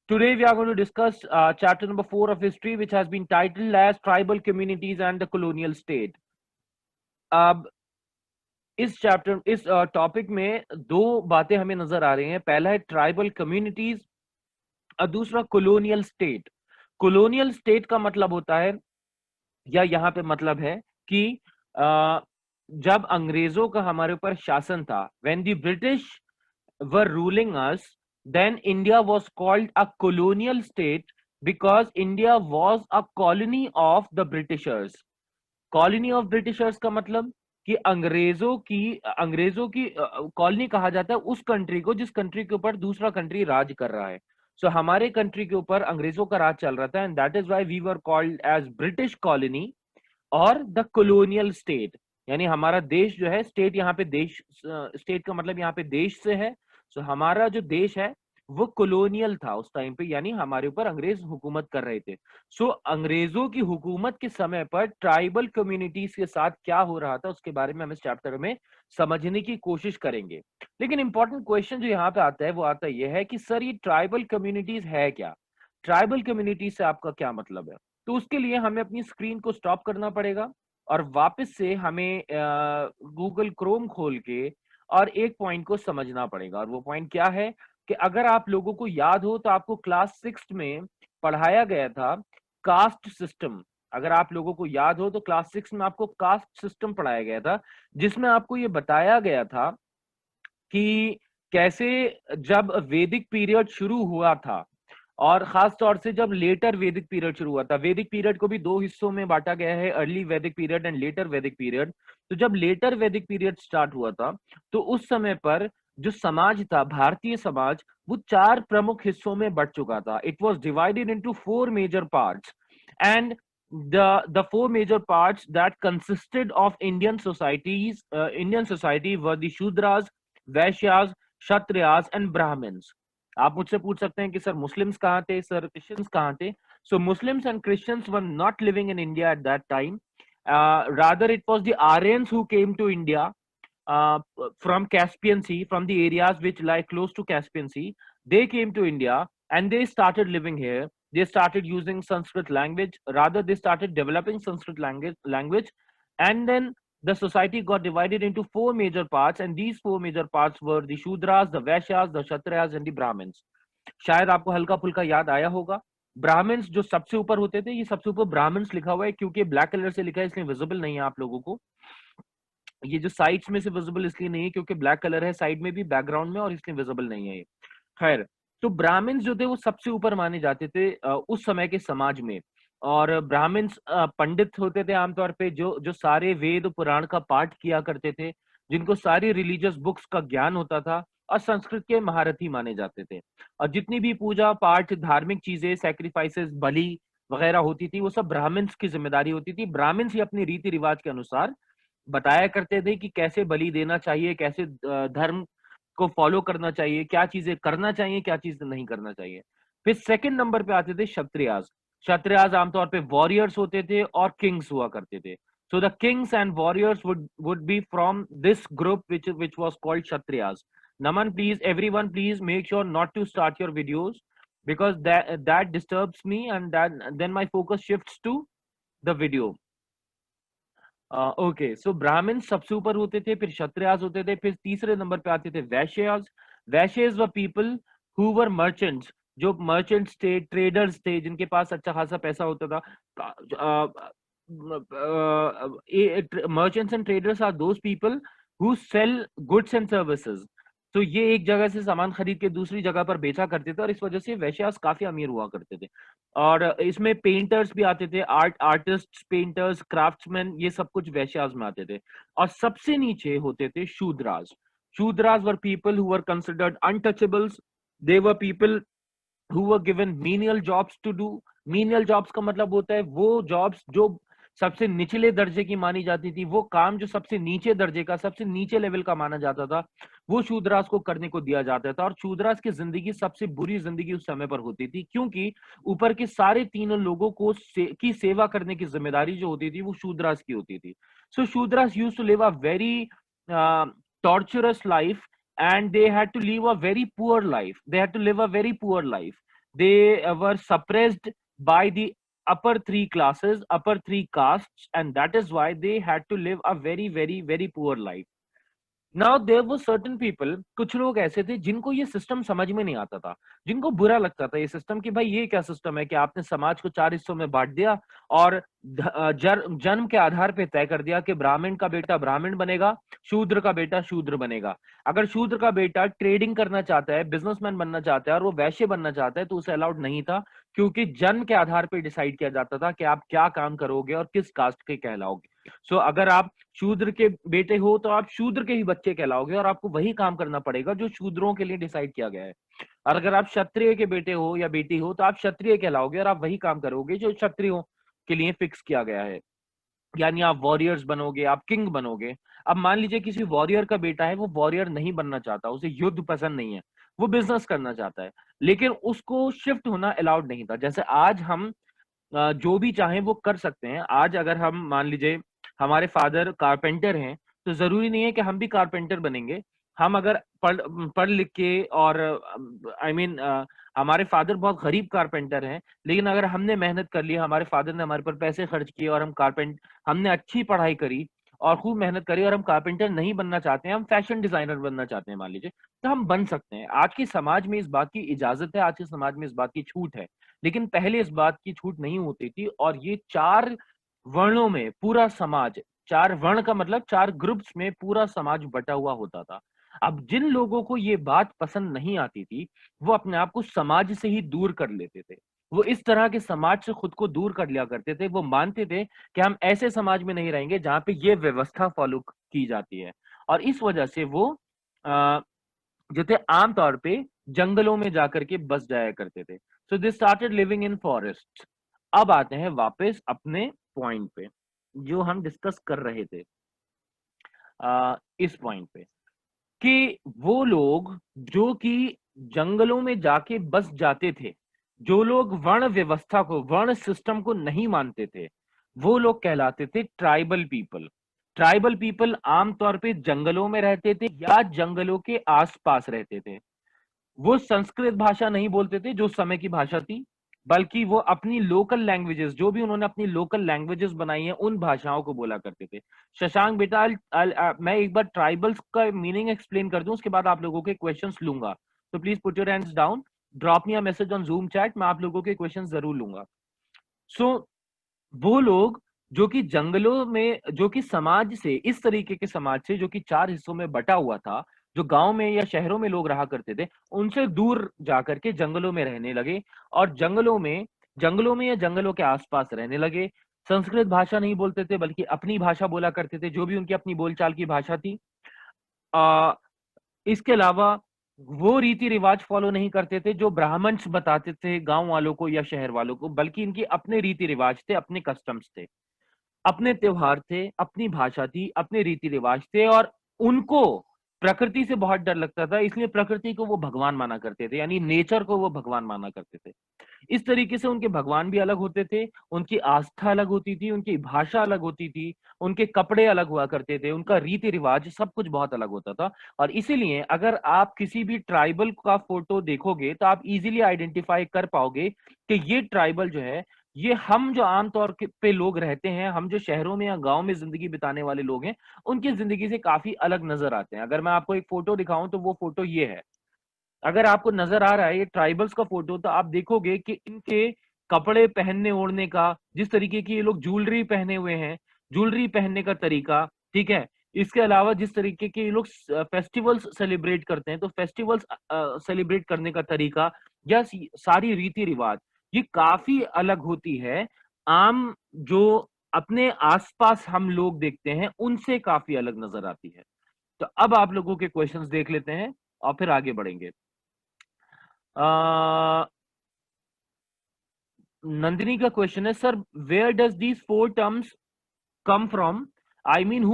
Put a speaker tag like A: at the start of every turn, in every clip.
A: Today we are going to discuss chapter number 4 of history, which has been titled as Tribal Communities and the Colonial State. अब इस topic में दो बातें हमें नजर आ रही हैं। पहला है ट्राइबल कम्युनिटीज और दूसरा कॉलोनियल स्टेट। कॉलोनियल स्टेट का मतलब होता है, या यहाँ पे मतलब है कि अ, जब अंग्रेजों का हमारे ऊपर शासन था, when the British were ruling us, then India was called a colonial state because India was a colony of the Britishers. Colony of Britishers का मतलब कि अंग्रेजों की कॉलोनी कहा जाता है उस कंट्री को जिस कंट्री के ऊपर दूसरा कंट्री राज कर रहा है। सो हमारे कंट्री के ऊपर अंग्रेजों का राज चल रहा था, and that is why we were called as British colony और द कॉलोनियल स्टेट। यानी हमारा देश जो है, स्टेट यहाँ पे देश, स्टेट का मतलब यहाँ पे देश से है। सो हमारा जो देश है वो कॉलोनियल था उस टाइम पे, यानी हमारे ऊपर अंग्रेज हुकूमत कर रहे थे। सो अंग्रेजों की हुकूमत के समय पर ट्राइबल कम्युनिटीज के साथ क्या हो रहा था उसके बारे में हम इस चैप्टर में समझने की कोशिश करेंगे। लेकिन इंपॉर्टेंट क्वेश्चन जो यहाँ पे आता है वो आता यह है कि सर ये ट्राइबल कम्युनिटीज है क्या? ट्राइबल कम्युनिटीज से आपका क्या मतलब है? तो उसके लिए हमें अपनी स्क्रीन को स्टॉप करना पड़ेगा और वापस से हमें गूगल क्रोम खोल के और एक पॉइंट को समझना पड़ेगा। और वो पॉइंट क्या है कि अगर आप लोगों को याद हो तो आपको क्लास 6 में पढ़ाया गया था कास्ट सिस्टम। अगर आप लोगों को याद हो तो क्लास 6 में आपको कास्ट सिस्टम पढ़ाया गया था, जिसमें आपको ये बताया गया था कि कैसे जब वैदिक पीरियड शुरू हुआ था, और खास तौर से जब लेटर वैदिक पीरियड शुरू हुआ था। वैदिक पीरियड को भी दो हिस्सों में बांटा गया है, अर्ली वैदिक पीरियड एंड लेटर वैदिक पीरियड। तो जब लेटर वैदिक पीरियड स्टार्ट हुआ था तो उस समय पर जो समाज था, भारतीय समाज, वो चार प्रमुख हिस्सों में बट चुका था। It was divided into 4 major parts, and the four major parts that consisted of Indian society were the Shudras, Vaishyas, Kshatriyas and Brahmins. आप मुझसे पूछ सकते हैं कि सर मुस्लिम्स कहाँ थे, सर क्रिश्चियंस कहाँ थे? So Muslims and Christians were not living in India at that time. Rather it was the Aryans who came to India uh, from Caspian Sea, from the areas which lie close to Caspian Sea. They came to India and they started living here. They started using Sanskrit language. Rather, they started developing Sanskrit language, and then the society got divided into 4 major parts, and these 4 major parts were the Shudras, the Vaishyas, the Kshatriyas and the Brahmins. शायद आपको हल्का फुल्का याद आया होगा। Brahmins जो सबसे ऊपर होते थे, ये सबसे ऊपर ब्राह्मण्स लिखा हुआ है क्योंकि ब्लैक कलर से लिखा है इसलिए विजिबल नहीं है आप लोगों को। ये जो साइड्स में से विजिबल इसलिए नहीं है क्योंकि ब्लैक कलर है साइड में भी, बैकग्राउंड में, और इसलिए विजिबल नहीं है ये। खैर, तो ब्राह्मण्स जो थे वो सबसे ऊपर माने जाते थे उस समय के समाज में। और ब्राह्मण्स पंडित होते थे आमतौर पे, जो जो सारे वेद पुराण का पाठ किया करते थे, जिनको सारी रिलीजियस बुक्स का ज्ञान होता था, और संस्कृत के महारथी माने जाते थे। और जितनी भी पूजा पाठ, धार्मिक चीजें, सैक्रिफाइसेस, बलि वगैरह होती थी, वो सब ब्राह्मण्स की जिम्मेदारी होती थी। ब्राह्मण्स ही अपनी रीति रिवाज के अनुसार बताया करते थे कि कैसे बलि देना चाहिए, कैसे धर्म को फॉलो करना चाहिए, क्या चीजें करना चाहिए, क्या चीजें नहीं करना चाहिए। फिर सेकंड नंबर पे आते थे क्षत्रियाज। क्षत्रियाज आमतौर पे वॉरियर्स होते थे और किंग्स हुआ करते थे। So the Kings and warriors would be from this group which was called kshatriyas. Naman, please, everyone, please make sure not to start your videos because that disturbs me, and then my focus shifts to the video. Okay, so Brahmin सबसे ऊपर होते थे, फिर क्षत्रियास होते थे, फिर तीसरे number पे आते थे Vaishyas. Vaishyas were people who were merchants, जो मर्चेंट्स थे, ट्रेडर्स थे, जिनके पास अच्छा खासा पैसा होता था। Merchants and traders are those people who sell goods and services. तो ये एक जगह से सामान खरीद के दूसरी जगह पर बेचा करते थे, और इस वजह से वैश्यास काफी अमीर हुआ करते थे। और इसमें पेंटर्स भी आते थे, आर्टिस्ट, पेंटर्स, क्राफ्ट्समैन, ये सब कुछ वैश्यास में आते थे। और सबसे नीचे होते थे शूद्रास। शूद्रास वर people who were considered untouchables. They were people who were given menial jobs to do. menial jobs का मतलब होता है वो जॉब्स जो सबसे निचले दर्जे की मानी जाती थी, वो काम जो सबसे नीचे दर्जे का, सबसे नीचे लेवल का माना जाता था, वो शूद्रास को करने को दिया जाता था। और शूद्रास की जिंदगी सबसे बुरी जिंदगी उस समय पर होती थी, क्योंकि ऊपर के सारे तीनों लोगों को की सेवा करने की जिम्मेदारी जो होती थी वो शूद्रास की होती थी। So Shudras used to live a very torturous life, and they had to live a very poor life. they were suppressed by the upper three classes, upper three castes, and that is why they had to live a very very very poor life. Now there were certain people, कुछ लोग ऐसे थे जिनको ये system समझ में नहीं आता था, जिनको बुरा लगता था ये सिस्टम कि भाई ये क्या सिस्टम है कि आपने समाज को 4 हिस्सों में बांट दिया और जन्म के आधार पे तय कर दिया कि ब्राह्मण का बेटा ब्राह्मण बनेगा, शूद्र का बेटा शूद्र बनेगा। अगर शूद्र का बेटा ट्रेडिंग करना चाहता है, बिजनेसमैन बनना चाहता है और वो वैश्य बनना चाहता है तो उसे अलाउड नहीं था, क्योंकि जन्म के आधार पर डिसाइड किया जाता था कि आप क्या काम करोगे और किस कास्ट के कहलाओगे। सो अगर आप शूद्र के बेटे हो तो आप शूद्र के ही बच्चे कहलाओगे और आपको वही काम करना पड़ेगा जो शूद्रों के लिए डिसाइड किया गया है। और अगर आप क्षत्रिय के बेटे हो या बेटी हो तो आप क्षत्रिय कहलाओगे और आप वही काम करोगे जो क्षत्रियों के लिए फिक्स किया गया है, यानी आप वॉरियर्स बनोगे, आप किंग बनोगे। अब मान लीजिए किसी वॉरियर का बेटा है, वो वॉरियर नहीं बनना चाहता, उसे युद्ध पसंद नहीं है, वो बिजनेस करना चाहता है, लेकिन उसको शिफ्ट होना अलाउड नहीं था। जैसे आज हम जो भी चाहें वो कर सकते हैं। आज अगर हम मान लीजिए हमारे फादर कारपेंटर हैं तो जरूरी नहीं है कि हम भी कारपेंटर बनेंगे। हम अगर पढ़ लिख के और आई मीन हमारे फादर बहुत गरीब कारपेंटर हैं, लेकिन अगर हमने मेहनत कर ली, हमारे फादर ने हमारे पर पैसे खर्च किए और हमने अच्छी पढ़ाई करी और खूब मेहनत करी और हम कारपेंटर नहीं बनना चाहते हैं, हम फैशन डिजाइनर बनना चाहते हैं मान लीजिए, तो हम बन सकते हैं। आज के समाज में इस बात की इजाजत है, आज के समाज में इस बात की छूट है, लेकिन पहले इस बात की छूट नहीं होती थी। और ये 4 वर्णों में पूरा समाज, 4 वर्ण का मतलब 4 ग्रुप्स में पूरा समाज बटा हुआ होता था। अब जिन लोगों को ये बात पसंद नहीं आती थी, वो अपने आप को समाज से ही दूर कर लेते थे। वो इस तरह के समाज से खुद को दूर कर लिया करते थे। वो मानते थे कि हम ऐसे समाज में नहीं रहेंगे जहां पे ये व्यवस्था फॉलो की जाती है, और इस वजह से वो अ, जो थे आमतौर पे जंगलों में जाकर के बस जाया करते थे। So they started living in forest. अब आते हैं वापस अपने पॉइंट पे जो हम डिस्कस कर रहे थे, इस पॉइंट पे कि वो लोग जो कि जंगलों में जाके बस जाते थे, जो लोग वर्ण व्यवस्था को, वर्ण सिस्टम को नहीं मानते थे, वो लोग कहलाते थे ट्राइबल पीपल। ट्राइबल पीपल आमतौर पे जंगलों में रहते थे या जंगलों के आसपास रहते थे। वो संस्कृत भाषा नहीं बोलते थे जो उस समय की भाषा थी, बल्कि वो अपनी लोकल लैंग्वेजेस, जो भी उन्होंने अपनी लोकल लैंग्वेजेस बनाई हैं, उन भाषाओं को बोला करते थे। शशांक बेटा, मैं एक बार ट्राइबल्स का मीनिंग एक्सप्लेन कर दूं, उसके बाद आप लोगों के क्वेश्चंस लूंगा। तो please put your hands down, drop me a message on zoom chat, मैं आप लोगों के क्वेश्चन जरूर लूंगा। सो वो लोग जो कि जंगलों में, जो कि समाज से, इस तरीके के समाज से जो कि 4 हिस्सों में बटा हुआ था, जो गांव में या शहरों में लोग रहा करते थे, उनसे दूर जाकर के जंगलों में रहने लगे और जंगलों में या जंगलों के आसपास रहने लगे। संस्कृत भाषा नहीं बोलते थे बल्कि अपनी भाषा बोला करते थे, जो भी उनकी अपनी बोलचाल की भाषा थी। आ, इसके अलावा वो रीति रिवाज फॉलो नहीं करते थे जो ब्राह्मण्स बताते थे गांव वालों को या शहर वालों को, बल्कि इनके अपने रीति रिवाज थे, अपने कस्टम्स थे, अपने त्योहार थे, अपनी भाषा थी, अपने रीति रिवाज थे। और उनको प्रकृति से बहुत डर लगता था, इसलिए प्रकृति को वो भगवान माना करते थे, यानी नेचर को वो भगवान माना करते थे। इस तरीके से उनके भगवान भी अलग होते थे, उनकी आस्था अलग होती थी, उनकी भाषा अलग होती थी, उनके कपड़े अलग हुआ करते थे, उनका रीति रिवाज सब कुछ बहुत अलग होता था। और इसीलिए अगर आप किसी भी ट्राइबल का फोटो देखोगे तो आप इजीली आइडेंटिफाई कर पाओगे कि ये ट्राइबल जो है, ये हम जो आमतौर पे लोग रहते हैं, हम जो शहरों में या गांव में जिंदगी बिताने वाले लोग हैं, उनकी जिंदगी से काफी अलग नजर आते हैं। अगर मैं आपको एक फोटो दिखाऊं तो वो फोटो ये है। अगर आपको नजर आ रहा है ये ट्राइबल्स का फोटो, तो आप देखोगे कि इनके कपड़े पहनने ओढ़ने का, जिस तरीके की ये लोग ज्वेलरी पहने हुए हैं, ज्वेलरी पहनने का तरीका, ठीक है, इसके अलावा जिस तरीके के ये लोग फेस्टिवल्स सेलिब्रेट करते हैं, तो फेस्टिवल्स सेलिब्रेट करने का तरीका या सारी रीति रिवाज, ये काफी अलग होती है आम जो अपने आसपास हम लोग देखते हैं उनसे काफी अलग नजर आती है। तो अब आप लोगों के क्वेश्चंस देख लेते हैं और फिर आगे बढ़ेंगे। नंदिनी का क्वेश्चन है, sir where does these 4 terms come from, I mean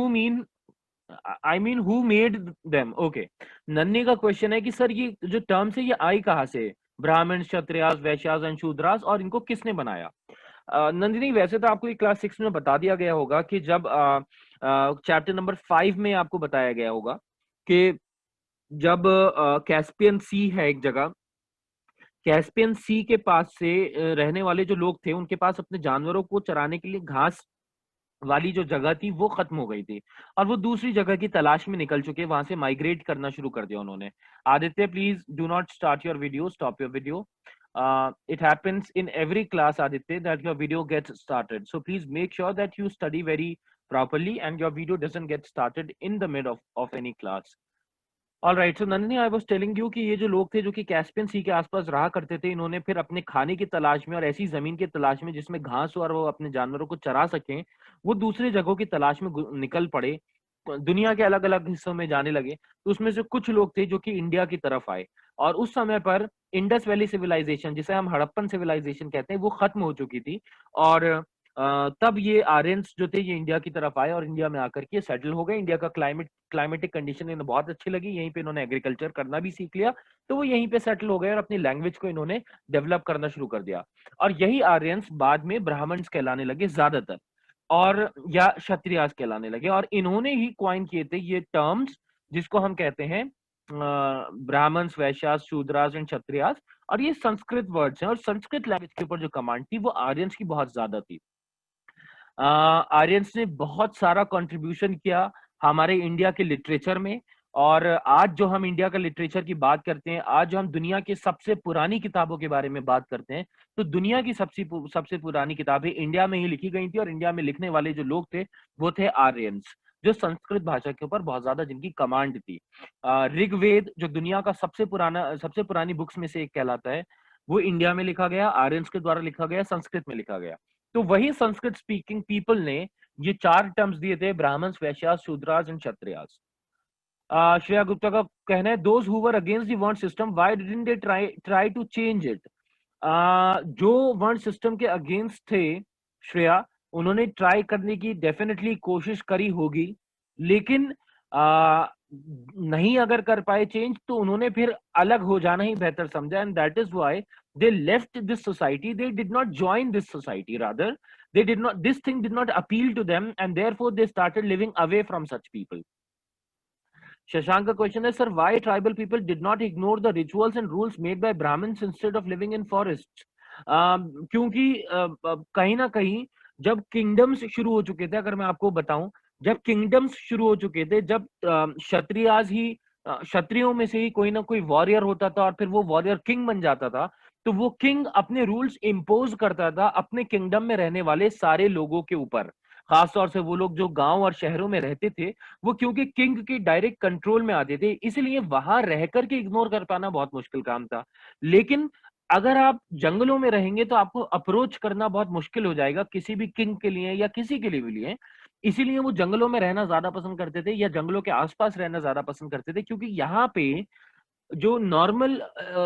A: who made them. Okay, Nanni का क्वेश्चन है कि सर ये जो टर्म्स है ये आई कहां से, ब्राह्मण, क्षत्रियास, वैश्यास एंड शूद्रास, और इनको किसने बनाया। नंदिनी वैसे तो आपको ये क्लास 6 में बता दिया गया होगा कि जब चैप्टर नंबर 5 में आपको बताया गया होगा कि जब कैस्पियन सी है एक जगह, कैस्पियन सी के पास से रहने वाले जो लोग थे, उनके पास अपने जानवरों को चराने के लिए घास वाली जो जगह थी वो खत्म हो गई थी, और वो दूसरी जगह की तलाश में निकल चुके, वहां से माइग्रेट करना शुरू कर दिया उन्होंने। Aditya, please do not start your video, stop your video. It happens in every class, Aditya, that your video gets started, so please make sure that you study very properly and your video doesn't get started in the mid of any class. All right, so Nandini, I was telling you कि ये जो लोग थे जो कि Caspian सी के आसपास रहा करते थे, इन्होंने फिर अपने खाने की तलाश में और ऐसी जमीन की तलाश में जिसमें घास हो और वो अपने जानवरों को चरा सकें, वो दूसरी जगहों की तलाश में निकल पड़े, दुनिया के अलग अलग हिस्सों में जाने लगे। तो उसमें से कुछ लोग थे जो कि इंडिया की तरफ आए, और उस समय पर इंडस वैली सिविलाइजेशन, जिसे हम हड़प्पन सिविलाइजेशन कहते हैं, वो खत्म हो चुकी थी। और तब ये आर्यंस जो थे ये इंडिया की तरफ आए और इंडिया में आकर के सेटल हो गए। इंडिया का क्लाइमेटिक कंडीशन इन्हें बहुत अच्छी लगी, यहीं पे इन्होंने एग्रीकल्चर करना भी सीख लिया, तो वो यहीं पे सेटल हो गए और अपनी लैंग्वेज को इन्होंने डेवलप करना शुरू कर दिया। और यही आर्यंस बाद में ब्राह्मण्स कहलाने लगे ज्यादातर, और या क्षत्रियास कहलाने लगे, और इन्होंने ही क्वाइन किए थे ये टर्म्स जिसको हम कहते हैं ब्राह्मण्स, वैश्यास, शूद्रास एंड क्षत्रियास। और ये संस्कृत वर्ड्स हैं, और संस्कृत लैंग्वेज के ऊपर जो कमांड थी वो आर्यंस की बहुत ज्यादा थी। आर्यंस ने बहुत सारा कंट्रीब्यूशन किया हमारे इंडिया के लिटरेचर में। और आज जो हम इंडिया का लिटरेचर की बात करते हैं, आज जो हम दुनिया की सबसे पुरानी किताबों के बारे में बात करते हैं, तो दुनिया की सबसे पुरानी किताबें इंडिया में ही लिखी गई थी, और इंडिया में लिखने वाले जो लोग थे वो थे आर्यंस, जो संस्कृत भाषा के ऊपर बहुत ज्यादा जिनकी कमांड थी। ऋग्वेद जो दुनिया का सबसे पुरानी बुक्स में से एक कहलाता है, वो इंडिया में लिखा गया, आर्यंस के द्वारा लिखा गया, संस्कृत में लिखा गया। तो वही संस्कृत स्पीकिंग पीपल ने ये 4 टर्म्स दिए थे, ब्राह्मण्स, वैश्यास, शूद्रास एंड क्षत्रियास। श्रेया गुप्ता का कहना है, those who were against the varna system, why didn't they try to change it. जो वर्ण सिस्टम के अगेंस्ट थे श्रेया, उन्होंने ट्राई करने की डेफिनेटली कोशिश करी होगी, लेकिन नहीं अगर कर पाए चेंज, तो उन्होंने फिर अलग हो जाना ही बेहतर समझा, and that is why they left this society. They did not join this society, rather this thing did not appeal to them, and therefore they started living away from such people. Shashank ka question is, sir, why tribal people did not ignore the rituals and rules made by Brahmins instead of living in forests? क्योंकि कहीं ना कहीं जब kingdoms शुरू हो चुके थे, अगर मैं आपको बताऊं, जब किंगडम्स शुरू हो चुके थे, जब क्षत्रियाज ही क्षत्रियों में से ही कोई ना कोई वॉरियर होता था, और फिर वो वॉरियर किंग बन जाता था, तो वो किंग अपने रूल्स इम्पोज करता था अपने किंगडम में रहने वाले सारे लोगों के ऊपर। खासतौर से वो लोग जो गांव और शहरों में रहते थे, वो क्योंकि किंग के डायरेक्ट कंट्रोल में आते थे, इसलिए वहां रह करके इग्नोर कर पाना बहुत मुश्किल काम था। लेकिन अगर आप जंगलों में रहेंगे तो आपको अप्रोच करना बहुत मुश्किल हो जाएगा किसी भी किंग के लिए या किसी के लिए भी लिए। इसीलिए वो जंगलों में रहना ज्यादा पसंद करते थे, या जंगलों के आसपास रहना ज्यादा पसंद करते थे, क्योंकि यहाँ पे जो नॉर्मल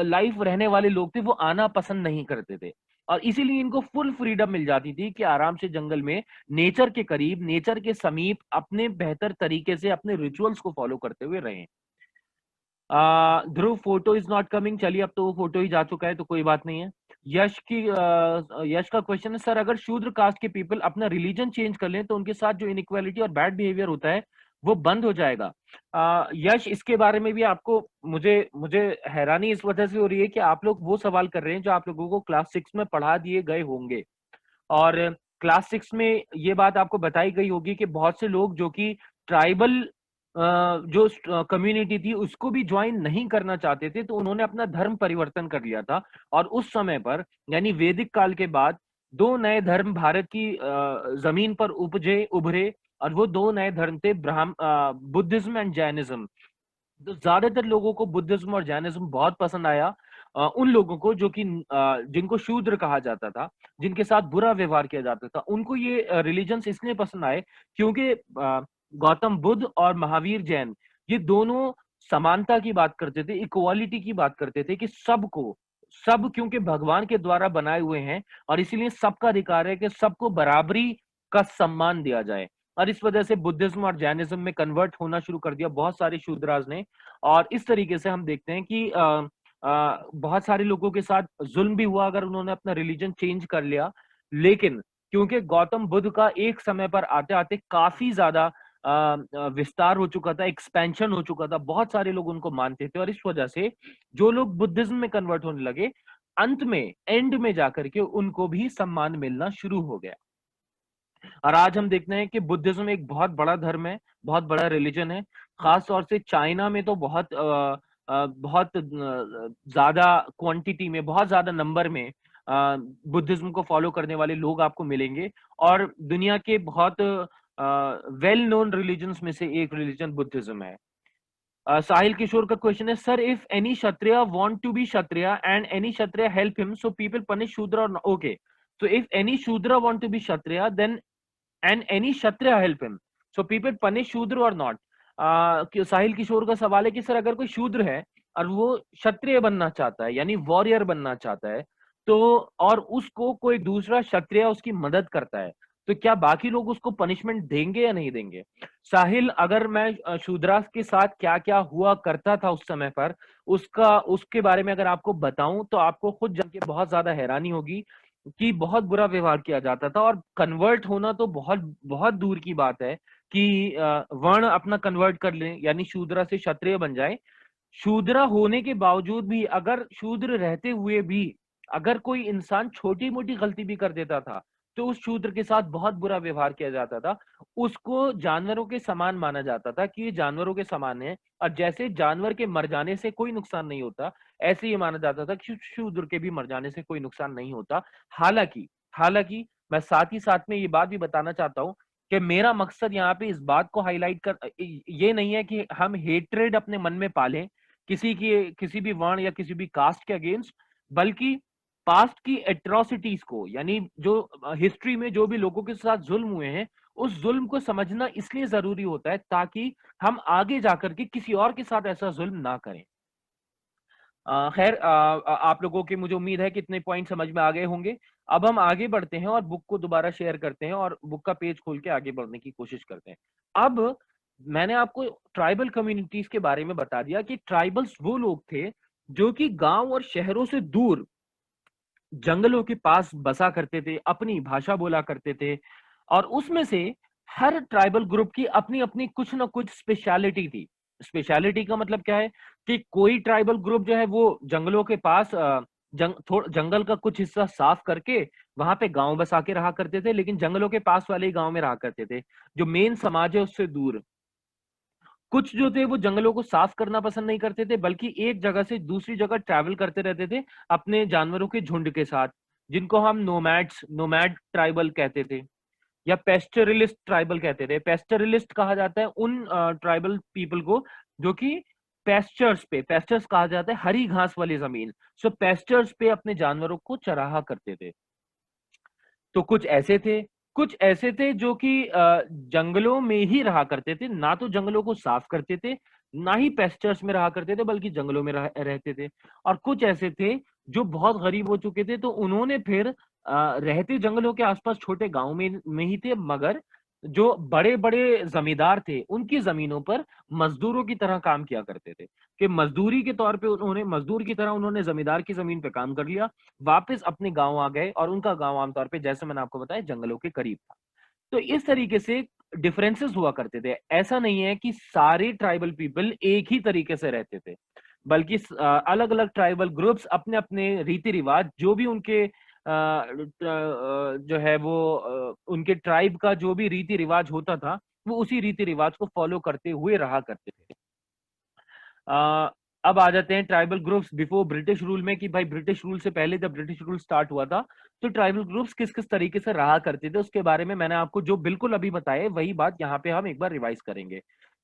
A: लाइफ रहने वाले लोग थे वो आना पसंद नहीं करते थे, और इसीलिए इनको फुल फ्रीडम मिल जाती थी कि आराम से जंगल में नेचर के करीब, नेचर के समीप अपने बेहतर तरीके से अपने रिचुअल्स को फॉलो करते हुए रहें। ध्रुव, फोटो इज नॉट कमिंग। चलिए, अब तो वो फोटो ही जा चुका है, तो कोई बात नहीं है। यश का क्वेश्चन है, सर, अगर शूद्र कास्ट के पीपल अपना रिलीजन चेंज कर लें तो उनके साथ जो इनइक्वालिटी और बैड बिहेवियर होता है वो बंद हो जाएगा? यश, इसके बारे में भी आपको मुझे मुझे हैरानी इस वजह से हो रही है कि आप लोग वो सवाल कर रहे हैं जो आप लोगों को क्लास 6 में पढ़ा दिए गए होंगे, और क्लास 6 में ये बात आपको बताई गई होगी कि बहुत से लोग जो कि ट्राइबल जो कम्युनिटी थी उसको भी ज्वाइन नहीं करना चाहते थे, तो उन्होंने अपना धर्म परिवर्तन कर लिया था। और उस समय पर, यानी वैदिक काल के बाद, 2 नए धर्म भारत की जमीन पर उभरे, और वो 2 नए धर्म थे बुद्धिज्म एंड जैनिज्म। तो ज्यादातर लोगों को बुद्धिज्म और जैनिज्म बहुत पसंद आया। उन लोगों को जो कि जिनको शूद्र कहा जाता था, जिनके साथ बुरा व्यवहार किया जाता था, उनको ये रिलीजन्स इसलिए पसंद आए क्योंकि गौतम बुद्ध और महावीर जैन, ये दोनों समानता की बात करते थे, इक्वालिटी की बात करते थे, कि सब क्योंकि भगवान के द्वारा बनाए हुए हैं, और इसीलिए सबका अधिकार है कि सबको बराबरी का सम्मान दिया जाए। और इस वजह से बुद्धिज्म और जैनिज्म में कन्वर्ट होना शुरू कर दिया बहुत सारे शूद्राज ने। और इस तरीके से हम देखते हैं कि बहुत सारे लोगों के साथ जुल्म भी हुआ अगर उन्होंने अपना रिलीजन चेंज कर लिया। लेकिन क्योंकि गौतम बुद्ध का एक समय पर आते आते काफी ज्यादा विस्तार हो चुका था, एक्सपेंशन हो चुका था, बहुत सारे लोग उनको मानते थे, और इस वजह से जो लोग बुद्धिज्म में कन्वर्ट होने लगे, अंत में एंड में जाकर के उनको भी सम्मान मिलना शुरू हो गया। और आज हम देखते हैं कि बुद्धिज्म एक बहुत बड़ा धर्म है, बहुत बड़ा रिलीजन है। खास तौर से चाइना में तो बहुत ज्यादा क्वांटिटी में, बहुत ज्यादा नंबर में बुद्धिज्म को फॉलो करने वाले लोग आपको मिलेंगे। और दुनिया के बहुत वेल नोन रिलीजन्स में से एक रिलीजन बुद्धिज्म है। साहिल किशोर का क्वेश्चन है, sir if any Kshatriya want to be Kshatriya and any Kshatriya help him, so people punish Shudra और okay, so if any shudra want to be kshatriya then and any kshatriya help him, so people punish shudra or not। साहिल किशोर का सवाल है कि sir अगर कोई शूद्र है और वो क्षत्रिय बनना चाहता है यानी वॉरियर बनना चाहता है, तो और उसको कोई दूसरा क्षत्रिय उसकी मदद करता है, तो क्या बाकी लोग उसको पनिशमेंट देंगे या नहीं देंगे? साहिल, अगर मैं शूद्रास के साथ क्या क्या हुआ करता था उस समय पर, उसके बारे में अगर आपको बताऊं तो आपको खुद जान के बहुत ज्यादा हैरानी होगी कि बहुत बुरा व्यवहार किया जाता था। और कन्वर्ट होना तो बहुत बहुत दूर की बात है कि वर्ण अपना कन्वर्ट कर लें यानी शूद्रा से क्षत्रिय बन जाए। शूद्र होने के बावजूद भी, अगर शूद्र रहते हुए भी अगर कोई इंसान छोटी मोटी गलती भी कर देता था तो उस शूद्र के साथ बहुत बुरा व्यवहार किया जाता था। उसको जानवरों के समान माना जाता था कि ये जानवरों के समान है, और जैसे जानवर के मर जाने से कोई नुकसान नहीं होता, ऐसे ये माना जाता था कि शूद्र के भी मर जाने से कोई नुकसान नहीं होता। हालांकि हालांकि मैं साथ ही साथ में ये बात भी बताना चाहता हूँ कि मेरा मकसद यहाँ पे इस बात को हाईलाइट कर ये नहीं है कि हम हेट्रेड अपने मन में पालें किसी भी वर्ण या किसी भी कास्ट के अगेंस्ट, बल्कि पास्ट की एट्रोसिटीज को, यानी जो हिस्ट्री में जो भी लोगों के साथ जुल्म हुए हैं उस जुल्म को समझना इसलिए जरूरी होता है ताकि हम आगे जाकर के किसी और के साथ ऐसा जुल्म ना करें। खैर, आप लोगों की मुझे उम्मीद है कि इतने पॉइंट समझ में आ गए होंगे। अब हम आगे बढ़ते हैं और बुक को दोबारा शेयर करते हैं और बुक का पेज खोल के आगे बढ़ने की कोशिश करते हैं। अब मैंने आपको ट्राइबल कम्युनिटीज के बारे में बता दिया कि ट्राइबल्स वो लोग थे जो कि गांव और शहरों से दूर जंगलों के पास बसा करते थे, अपनी भाषा बोला करते थे। और उसमें से हर ट्राइबल ग्रुप की अपनी अपनी कुछ ना कुछ स्पेशलिटी थी। स्पेशलिटी का मतलब क्या है कि कोई ट्राइबल ग्रुप जो है वो जंगलों के पास जंगल का कुछ हिस्सा साफ करके वहां पे गांव बसा के रहा करते थे, लेकिन जंगलों के पास वाले ही गांव में रहा करते थे जो मेन समाज है उससे दूर। कुछ जो थे वो जंगलों को साफ करना पसंद नहीं करते थे, बल्कि एक जगह से दूसरी जगह ट्रैवल करते रहते थे अपने जानवरों के झुंड के साथ, जिनको हम नोमैड ट्राइबल कहते थे या पेस्टरलिस्ट ट्राइबल कहते थे। पेस्टरलिस्ट कहा जाता है उन ट्राइबल पीपल को जो कि पेस्टर्स कहा जाता है हरी घास वाली जमीन, सो पेस्टर्स पे अपने जानवरों को चराहा करते थे। तो कुछ ऐसे थे जो कि जंगलों में ही रहा करते थे, ना तो जंगलों को साफ करते थे, ना ही पेस्चर्स में रहा करते थे, बल्कि जंगलों में रहते थे। और कुछ ऐसे थे जो बहुत गरीब हो चुके थे, तो उन्होंने फिर रहते जंगलों के आसपास छोटे गांव में ही थे, मगर जो बड़े बड़े जमींदार थे उनकी जमीनों पर मजदूरों की तरह काम किया करते थे, कि मजदूरी के तौर पे उन्होंने मजदूर की तरह उन्होंने जमींदार की जमीन पे काम कर लिया, वापस अपने गांव आ गए, और उनका गांव आमतौर पे जैसे मैंने आपको बताया जंगलों के करीब था। तो इस तरीके से डिफरेंसेस हुआ करते थे। ऐसा नहीं है कि सारे ट्राइबल पीपल एक ही तरीके से रहते थे, बल्कि अलग अलग ट्राइबल ग्रुप्स अपने अपने रीति रिवाज जो भी उनके जो है वो उनके ट्राइब का जो भी रीति रिवाज होता था वो उसी रीति रिवाज को फॉलो करते हुए रहा करते थे। अब आ जाते हैं tribal groups before British rule में, कि भाई ब्रिटिश रूल से पहले जब ब्रिटिश रूल स्टार्ट हुआ था तो ट्राइबल ग्रुप्स किस किस तरीके से रहा करते थे, उसके बारे में मैंने आपको जो बिल्कुल अभी बताया वही बात यहाँ पे हम एक बार रिवाइज करेंगे।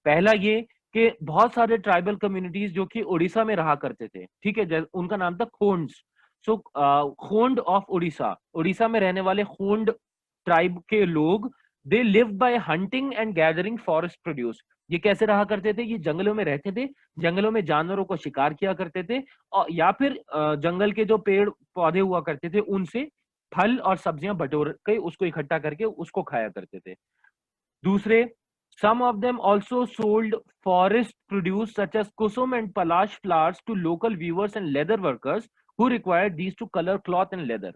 A: पहला ये कि बहुत सारे ट्राइबल कम्युनिटीज जो कि उड़ीसा में रहा करते थे, ठीक है, उनका नाम था खोंड्स। सो खोंड ऑफ उड़ीसा, उड़ीसा में रहने वाले खोंड ट्राइब के लोग, they live by hunting and gathering forest produce. ये कैसे रहा करते थे? ये जंगलों में रहते थे, जंगलों में जानवरों को शिकार किया करते थे, और या फिर जंगल के जो पेड़ पौधे हुआ करते थे उनसे फल और सब्जियां बटोर के उसको इकट्ठा करके उसको खाया करते थे। दूसरे, some of them also sold forest produce such as kusum and palash flowers to local weavers and leather workers who required these to color cloth and leather।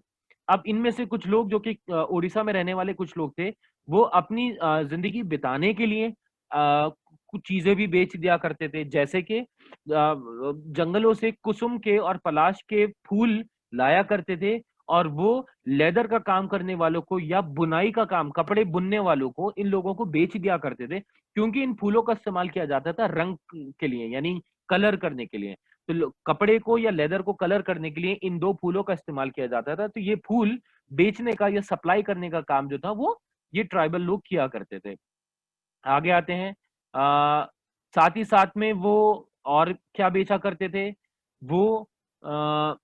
A: अब इनमें से कुछ लोग जो कि उड़ीसा में रहने वाले कुछ लोग थे, वो अपनी जिंदगी बिताने के लिए कुछ चीजें भी बेच दिया करते थे, जैसे कि जंगलों से कुसुम के और पलाश के फूल लाया करते थे, और वो लेदर का काम करने वालों को या बुनाई का काम, कपड़े बुनने वालों को, इन लोगों को बेच दिया करते थे, क्योंकि इन फूलों का इस्तेमाल किया जाता था रंग के लिए, यानी कलर करने के लिए। तो कपड़े को या लेदर को कलर करने के लिए इन दो फूलों का इस्तेमाल किया जाता था। तो ये फूल बेचने का या सप्लाई करने का काम जो था वो ये ट्राइबल लोग किया करते थे। आगे आते हैं। साथ ही साथ में वो और क्या बेचा करते थे, वो आ,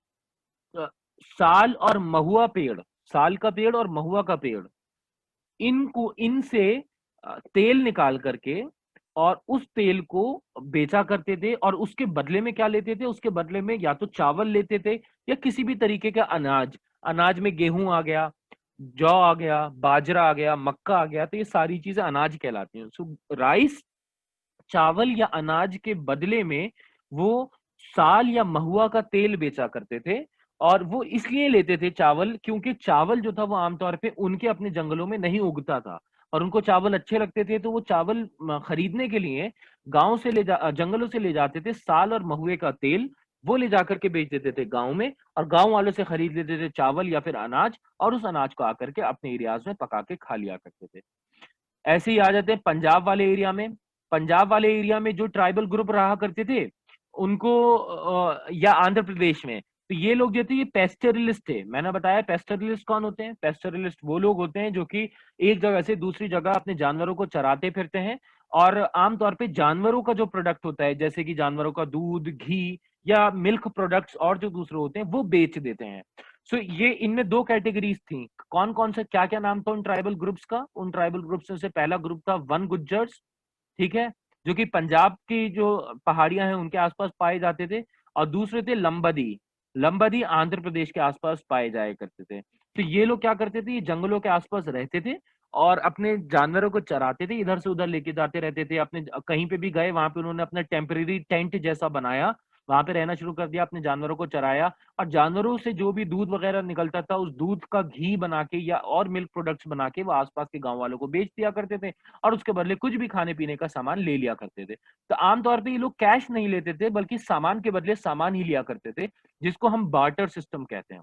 A: साल और महुआ पेड़, साल का पेड़ और महुआ का पेड़, इनको इनसे तेल निकाल करके और उस तेल को बेचा करते थे। और उसके बदले में क्या लेते थे, उसके बदले में या तो चावल लेते थे या किसी भी तरीके का अनाज। अनाज में गेहूं आ गया, जौ आ गया, बाजरा आ गया, मक्का आ गया, तो ये सारी चीजें अनाज कहलाती हैं। सो राइस, चावल या अनाज के बदले में वो साल या महुआ का तेल बेचा करते थे। और वो इसलिए लेते थे चावल, क्योंकि चावल जो था वो आमतौर पे उनके अपने जंगलों में नहीं उगता था, और उनको चावल अच्छे लगते थे। तो वो चावल खरीदने के लिए गांव से जंगलों से ले जाते थे साल और महुए का तेल, वो ले जाकर के बेच देते थे गांव में, और गांव वालों से खरीद लेते थे चावल या फिर अनाज, और उस अनाज को आकर के अपने एरियाज में पका के खा लिया करते थे। ऐसे ही आ जाते हैं पंजाब वाले एरिया में। पंजाब वाले एरिया में जो ट्राइबल ग्रुप रहा करते थे उनको या आंध्र प्रदेश में, तो ये लोग जो थे ये पेस्टरलिस्ट थे। मैंने बताया पेस्टरलिस्ट कौन होते हैं। पेस्टरलिस्ट वो लोग होते हैं जो कि एक जगह से दूसरी जगह अपने जानवरों को चराते फिरते हैं, और आमतौर पे जानवरों का जो प्रोडक्ट होता है, जैसे कि जानवरों का दूध, घी या मिल्क प्रोडक्ट्स और जो दूसरे होते हैं, वो बेच देते हैं। सो ये इनमें दो कैटेगरीज थी। कौन कौन से, क्या क्या नाम था उन ट्राइबल ग्रुप्स का? उन ट्राइबल ग्रुप्स में से पहला ग्रुप था वन गुज्जर्स, ठीक है, जो कि पंजाब की जो पहाड़ियां हैं उनके आसपास पाए जाते थे। और दूसरे थे लंबदी। लंबदी आंध्र प्रदेश के आसपास पाए जाया करते थे। तो ये लोग क्या करते थे, ये जंगलों के आसपास रहते थे और अपने जानवरों को चराते थे, इधर से उधर लेके जाते रहते थे। अपने कहीं पे भी गए वहां पे उन्होंने अपना टेम्परेरी टेंट जैसा बनाया, वहां पे रहना शुरू कर दिया, अपने जानवरों को चराया, और जानवरों से जो भी दूध वगैरह निकलता था उस दूध का घी बना के या और मिल्क प्रोडक्ट्स बना के वो आसपास के गांव वालों को बेच दिया करते थे, और उसके बदले कुछ भी खाने पीने का सामान ले लिया करते थे। तो आमतौर पे ये लोग कैश नहीं लेते थे, बल्कि सामान के बदले सामान ही लिया करते थे, जिसको हम बार्टर सिस्टम कहते हैं।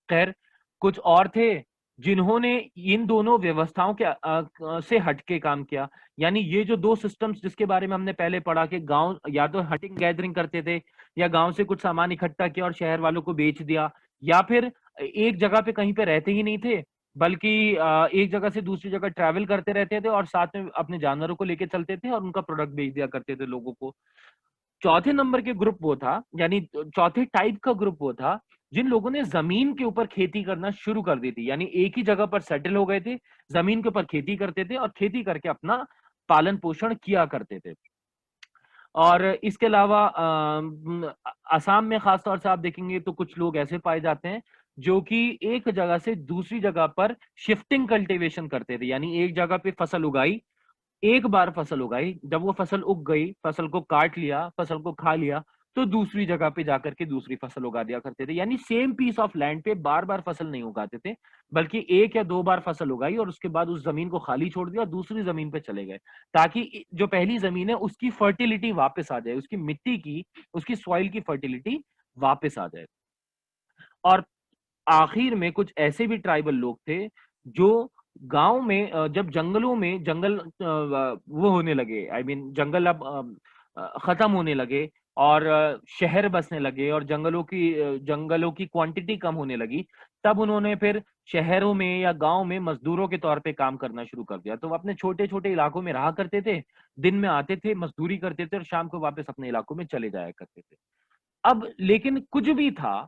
A: खैर, कुछ और थे जिन्होंने इन दोनों व्यवस्थाओं के से हटके काम किया। यानी ये जो दो सिस्टम्स जिसके बारे में हमने पहले पढ़ा कि गांव या तो हटिंग गैदरिंग करते थे, या गांव से कुछ सामान इकट्ठा किया और शहर वालों को बेच दिया, या फिर एक जगह पे कहीं पे रहते ही नहीं थे, बल्कि एक जगह से दूसरी जगह ट्रैवल करते रहते थे और साथ में अपने जानवरों को लेके चलते थे और उनका प्रोडक्ट बेच दिया करते थे लोगों को। चौथे नंबर के ग्रुप वो था, यानी चौथे टाइप का ग्रुप वो था जिन लोगों ने जमीन के ऊपर खेती करना शुरू कर दी थी। यानी एक ही जगह पर सेटल हो गए थे, जमीन के ऊपर खेती करते थे और खेती करके अपना पालन पोषण किया करते थे। और इसके अलावा असम में खासतौर से आप देखेंगे तो कुछ लोग ऐसे पाए जाते हैं जो कि एक जगह से दूसरी जगह पर शिफ्टिंग कल्टीवेशन करते थे। यानी एक जगह पे फसल उगाई, एक बार फसल उगाई, जब वो फसल उग गई, फसल को काट लिया, फसल को खा लिया, तो दूसरी जगह पे जाकर के दूसरी फसल उगा दिया करते थे। यानी सेम पीस ऑफ लैंड पे बार बार फसल नहीं उगाते थे, बल्कि एक या दो बार फसल उगाई और उसके बाद उस जमीन को खाली छोड़ दिया और दूसरी जमीन पे चले गए, ताकि जो पहली जमीन है उसकी फर्टिलिटी वापस आ जाए, उसकी मिट्टी की, उसकी सॉइल की फर्टिलिटी वापस आ जाए। और आखिर में कुछ ऐसे भी ट्राइबल लोग थे जो गांव में जब जंगलों में जंगल वो होने लगे, आई मीन जंगल अब खत्म होने लगे और शहर बसने लगे और जंगलों की क्वांटिटी कम होने लगी, तब उन्होंने फिर शहरों में या गांव में मजदूरों के तौर पे काम करना शुरू कर दिया। तो वो अपने छोटे छोटे इलाकों में रहा करते थे, दिन में आते थे, मजदूरी करते थे और शाम को वापस अपने इलाकों में चले जाया करते थे। अब लेकिन कुछ भी था,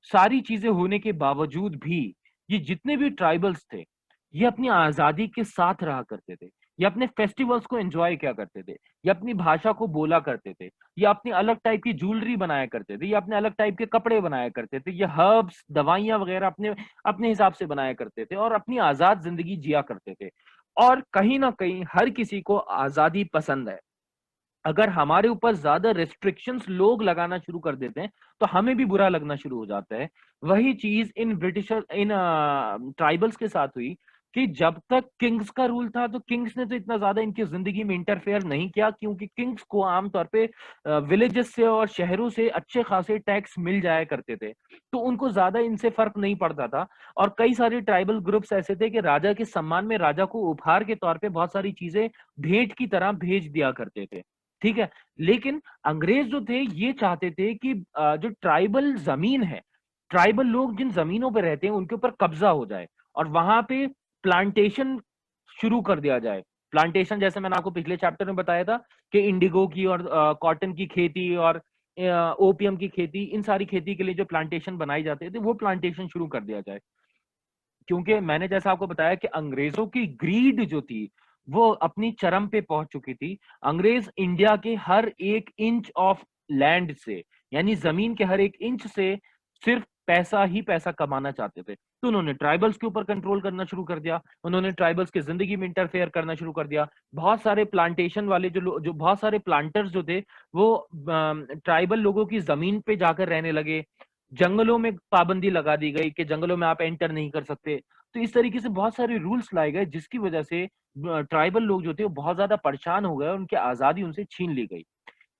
A: सारी चीजें होने के बावजूद भी ये जितने भी ट्राइबल्स थे ये अपनी आजादी के साथ रहा करते थे। ये अपने फेस्टिवल्स को एंजॉय किया करते थे, ये अपनी भाषा को बोला करते थे, ये अपनी अलग टाइप की ज्वेलरी बनाया करते थे, ये अपने अलग टाइप के कपड़े बनाया करते थे, ये हर्ब्स दवाइयां वगैरह अपने अपने हिसाब से बनाया करते थे और अपनी आजाद जिंदगी जिया करते थे। और कहीं ना कहीं हर किसी को आजादी पसंद है। अगर हमारे ऊपर ज्यादा रेस्ट्रिक्शंस लोग लगाना शुरू कर देते हैं तो हमें भी बुरा लगना शुरू हो जाता है। वही चीज इन ट्राइबल्स के साथ हुई, कि जब तक किंग्स का रूल था तो किंग्स ने तो इतना ज्यादा इनकी जिंदगी में इंटरफेयर नहीं किया, क्योंकि किंग्स को आमतौर पे विलेजेस से और शहरों से अच्छे खासे टैक्स मिल जाया करते थे, तो उनको ज्यादा इनसे फर्क नहीं पड़ता था। और कई सारे ट्राइबल ग्रुप्स ऐसे थे कि राजा के सम्मान में राजा को उपहार के तौर पे बहुत सारी चीजें भेंट की तरह भेज दिया करते थे, ठीक है। लेकिन अंग्रेज जो थे ये चाहते थे कि जो ट्राइबल जमीन है, ट्राइबल लोग जिन जमीनों पर रहते हैं उनके ऊपर कब्जा हो जाए और वहां पे प्लांटेशन शुरू कर दिया जाए। प्लांटेशन जैसे मैंने आपको पिछले चैप्टर में बताया था कि इंडिगो की और कॉटन की खेती और ओपियम की खेती, इन सारी खेती के लिए जो प्लांटेशन बनाए जाते थे वो प्लांटेशन शुरू कर दिया जाए। क्योंकि मैंने जैसा आपको बताया कि अंग्रेजों की ग्रीड जो थी वो अपनी चरम पे पहुंच चुकी थी। अंग्रेज इंडिया के हर एक इंच ऑफ लैंड से, यानी जमीन के हर एक इंच से सिर्फ पैसा ही पैसा कमाना चाहते थे। तो उन्होंने ट्राइबल्स के ऊपर कंट्रोल करना शुरू कर दिया, उन्होंने ट्राइबल्स की जिंदगी में इंटरफेयर करना शुरू कर दिया। बहुत सारे प्लांटेशन वाले जो बहुत सारे प्लांटर्स जो थे वो ट्राइबल लोगों की जमीन पे जाकर रहने लगे। जंगलों में पाबंदी लगा दी गई कि जंगलों में आप एंटर नहीं कर सकते। तो इस तरीके से बहुत सारे रूल्स लाए गए जिसकी वजह से ट्राइबल लोग जो थे वो बहुत ज्यादा परेशान हो गए और उनकी आजादी उनसे छीन ली गई।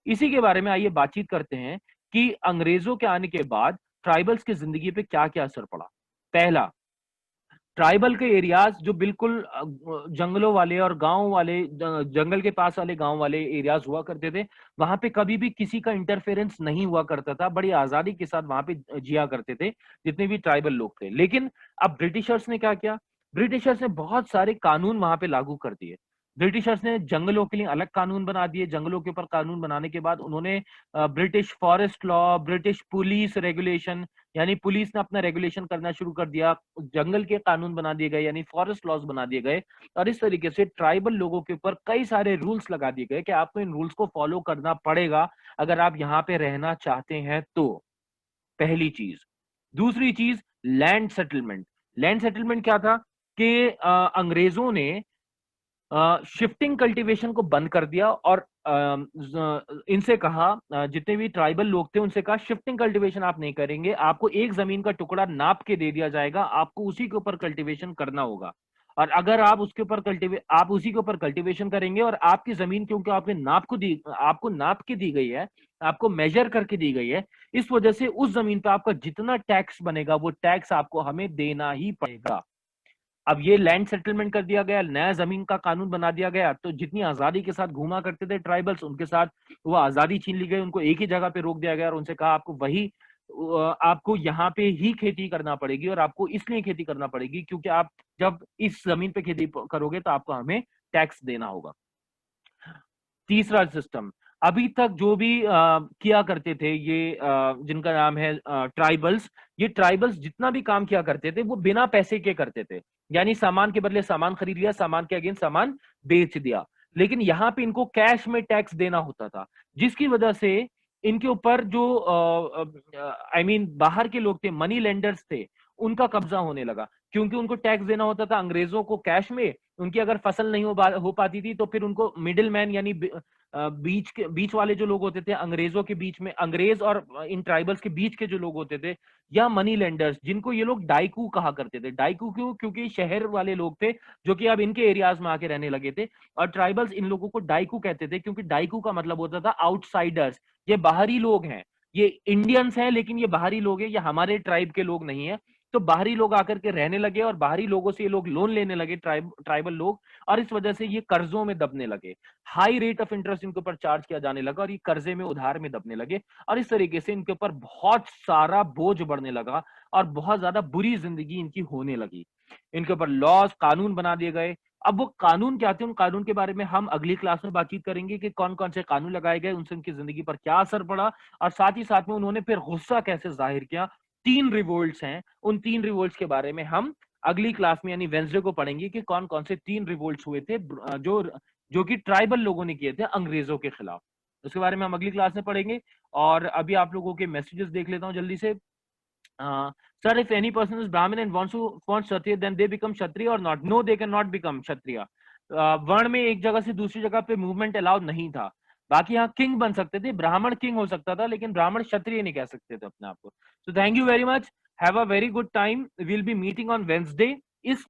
A: इसी के बारे में आइए बातचीत करते हैं कि अंग्रेजों के आने के बाद ट्राइबल्स की जिंदगी पे क्या क्या असर पड़ा। पहला, ट्राइबल के एरियाज जो बिल्कुल जंगलों वाले और गांव वाले, जंगल के पास वाले गांव वाले एरियाज हुआ करते थे, वहां पे कभी भी किसी का इंटरफेरेंस नहीं हुआ करता था, बड़ी आजादी के साथ वहां पे जिया करते थे जितने भी ट्राइबल लोग थे। लेकिन अब ब्रिटिशर्स ने क्या किया, ब्रिटिशर्स ने बहुत सारे कानून वहां पे लागू कर दिए। ब्रिटिशर्स ने जंगलों के लिए अलग कानून बना दिए। जंगलों के ऊपर कानून बनाने के बाद उन्होंने British forest law, British police regulation, यानी पुलिस ने अपना रेगुलेशन करना शुरू कर दिया, जंगल के कानून बना दिए गए यानी फॉरेस्ट लॉज बना दिए गए। और इस तरीके से ट्राइबल लोगों के ऊपर कई सारे रूल्स लगा दिए गए कि आपको इन रूल्स को फॉलो करना पड़ेगा अगर आप यहाँ पे रहना चाहते हैं तो। पहली चीज। दूसरी चीज, लैंड सेटलमेंट। लैंड सेटलमेंट क्या था कि अंग्रेजों ने शिफ्टिंग कल्टीवेशन को बंद कर दिया और इनसे कहा, जितने भी ट्राइबल लोग थे उनसे कहा शिफ्टिंग कल्टीवेशन आप नहीं करेंगे, आपको एक जमीन का टुकड़ा नाप के दे दिया जाएगा, आपको उसी के ऊपर कल्टीवेशन करना होगा। और अगर आप उसके ऊपर आप उसी के ऊपर कल्टीवेशन करेंगे और आपकी जमीन क्योंकि आपको नाप के दी गई है, आपको मेजर करके दी गई है, इस वजह से उस जमीन पर आपका जितना टैक्स बनेगा वो टैक्स आपको हमें देना ही पड़ेगा। अब ये लैंड सेटलमेंट कर दिया गया, नया जमीन का कानून बना दिया गया, तो जितनी आजादी के साथ घूमा करते थे ट्राइबल्स, उनके साथ वो आजादी छीन ली गई, उनको एक ही जगह पे रोक दिया गया और उनसे कहा आपको यहाँ पे ही खेती करना पड़ेगी और आपको इसलिए खेती करना पड़ेगी क्योंकि आप जब इस जमीन पे खेती करोगे तो आपको हमें टैक्स देना होगा। तीसरा सिस्टम, अभी तक जो भी किया करते थे ये जिनका नाम है ट्राइबल्स, ये ट्राइबल्स जितना भी काम किया करते थे वो बिना पैसे के करते थे, यानी सामान के बदले सामान खरीद लिया, सामान के अगेंस्ट सामान बेच दिया। लेकिन यहाँ पे इनको कैश में टैक्स देना होता था, जिसकी वजह से इनके ऊपर जो बाहर के लोग थे, मनी लेंडर्स थे, उनका कब्जा होने लगा, क्योंकि उनको टैक्स देना होता था अंग्रेजों को कैश में। उनकी अगर फसल नहीं हो पाती थी तो फिर उनको मिडिल मैन यानी बीच वाले जो लोग होते थे अंग्रेजों के बीच में, अंग्रेज और इन ट्राइबल्स के बीच के जो लोग होते थे, या मनी लेंडर्स, जिनको ये लोग डाइकू कहा करते थे। डाइकू क्यों? क्योंकि शहर वाले लोग थे जो कि अब इनके एरियाज में आके रहने लगे थे, और ट्राइबल्स इन लोगों को डाइकू कहते थे क्योंकि डाइकू का मतलब होता था आउटसाइडर्स, ये बाहरी लोग हैं, ये इंडियंस हैं लेकिन ये बाहरी लोग हैं, ये हमारे ट्राइब के लोग नहीं है। तो बाहरी लोग आकर के रहने लगे और बाहरी लोगों से ये लोग लोन लेने लगे, ट्राइबल लोग, और इस वजह से ये कर्जों में दबने लगे। हाई रेट ऑफ इंटरेस्ट इनके ऊपर चार्ज किया जाने लगा और ये कर्जे में उधार में दबने लगे, और इस तरीके से इनके ऊपर बहुत सारा बोझ बढ़ने लगा और बहुत ज्यादा बुरी जिंदगी इनकी होने लगी। इनके ऊपर लॉज, कानून बना दिए गए। अब वो कानून क्या थे, उन कानून के बारे में हम अगली क्लास में बातचीत करेंगे कि कौन कौन से कानून लगाए गए, उनसे उनकी जिंदगी पर क्या असर पड़ा, और साथ ही साथ में उन्होंने फिर गुस्सा कैसे जाहिर किया। 3 रिवोल्ट्स हैं, उन 3 रिवोल्ट्स के बारे में हम अगली क्लास में यानी वेंसडे को पढ़ेंगे कि कौन कौन से 3 रिवोल्ट्स हुए थे जो जो कि ट्राइबल लोगों ने किए थे अंग्रेजों के खिलाफ। उसके बारे में हम अगली क्लास में पढ़ेंगे। और अभी आप लोगों के मैसेजेस देख लेता हूं जल्दी से। Sir, if any person is Brahmin and wants Kshatriya then they become Kshatriya or not? No, they can not become Kshatriya. वर्ण में एक जगह से दूसरी जगह पे मूवमेंट अलाउड नहीं था। बाकी यहाँ किंग बन सकते थे, ब्राह्मण किंग हो सकता था, लेकिन ब्राह्मण क्षत्रिय नहीं कह सकते थे अपने आप को। So thank you very much, have a very good time, will be meeting on Wednesday. इस